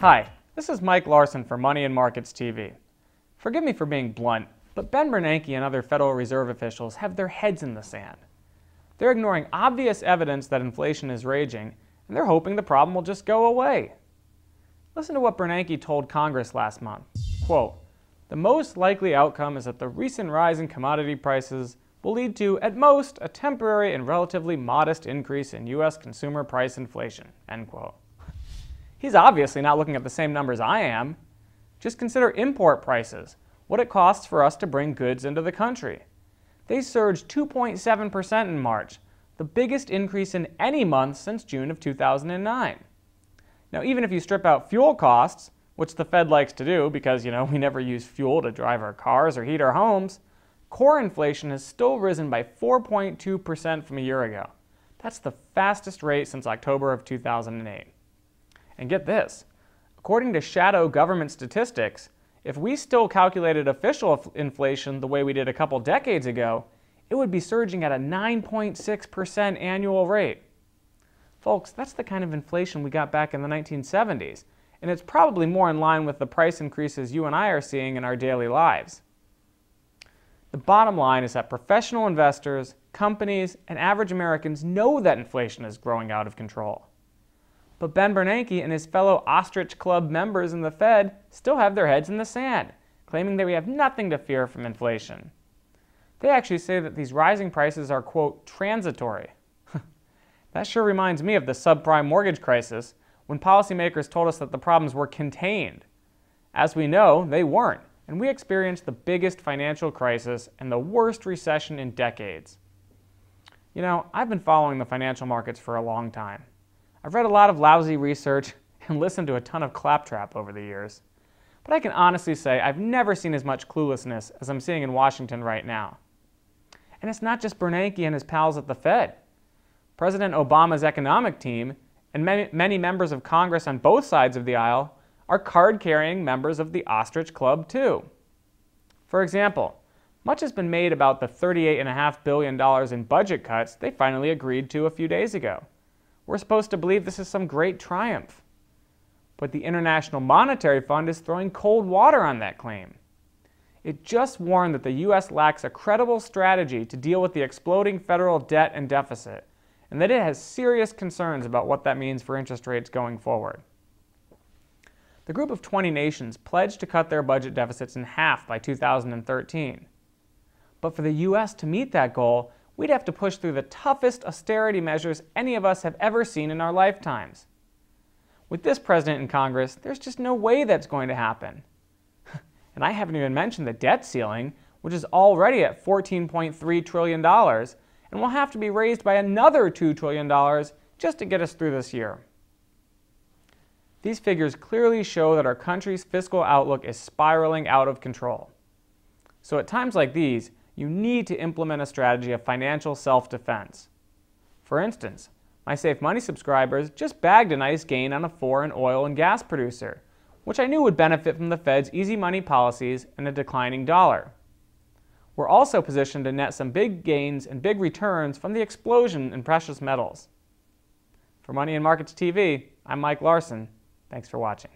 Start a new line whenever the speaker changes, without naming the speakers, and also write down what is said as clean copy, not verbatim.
Hi, this is Mike Larson for Money and Markets TV. Forgive me for being blunt, but Ben Bernanke and other Federal Reserve officials have their heads in the sand. They're ignoring obvious evidence that inflation is raging, and they're hoping the problem will just go away. Listen to what Bernanke told Congress last month. Quote, "The most likely outcome is that the recent rise in commodity prices will lead to, at most, a temporary and relatively modest increase in U.S. consumer price inflation." End quote. He's obviously not looking at the same numbers I am. Just consider import prices, what it costs for us to bring goods into the country. They surged 2.7% in March, the biggest increase in any month since June of 2009. Now, even if you strip out fuel costs, which the Fed likes to do because, we never use fuel to drive our cars or heat our homes, core inflation has still risen by 4.2% from a year ago. That's the fastest rate since October of 2008. And get this, according to shadow government statistics, if we still calculated official inflation the way we did a couple decades ago, it would be surging at a 9.6% annual rate. Folks, that's the kind of inflation we got back in the 1970s, and it's probably more in line with the price increases you and I are seeing in our daily lives. The bottom line is that professional investors, companies, and average Americans know that inflation is growing out of control. But Ben Bernanke and his fellow Ostrich Club members in the Fed still have their heads in the sand, claiming that we have nothing to fear from inflation. They actually say that these rising prices are, quote, transitory. That sure reminds me of the subprime mortgage crisis, when policymakers told us that the problems were contained. As we know, they weren't, and we experienced the biggest financial crisis and the worst recession in decades. I've been following the financial markets for a long time. I've read a lot of lousy research and listened to a ton of claptrap over the years. But I can honestly say I've never seen as much cluelessness as I'm seeing in Washington right now. And it's not just Bernanke and his pals at the Fed. President Obama's economic team and many members of Congress on both sides of the aisle are card-carrying members of the Ostrich Club too. For example, much has been made about the $38.5 billion in budget cuts they finally agreed to a few days ago. We're supposed to believe this is some great triumph. But the International Monetary Fund is throwing cold water on that claim. It just warned that the U.S. lacks a credible strategy to deal with the exploding federal debt and deficit, and that it has serious concerns about what that means for interest rates going forward. The group of 20 nations pledged to cut their budget deficits in half by 2013. But for the U.S. to meet that goal, we'd have to push through the toughest austerity measures any of us have ever seen in our lifetimes. With this president in Congress, there's just no way that's going to happen. And I haven't even mentioned the debt ceiling, which is already at $14.3 trillion, and will have to be raised by another $2 trillion just to get us through this year. These figures clearly show that our country's fiscal outlook is spiraling out of control. So at times like these, you need to implement a strategy of financial self-defense. For instance, my Safe Money subscribers just bagged a nice gain on a foreign oil and gas producer, which I knew would benefit from the Fed's easy money policies and a declining dollar. We're also positioned to net some big gains and big returns from the explosion in precious metals. For Money and Markets TV, I'm Mike Larson. Thanks for watching.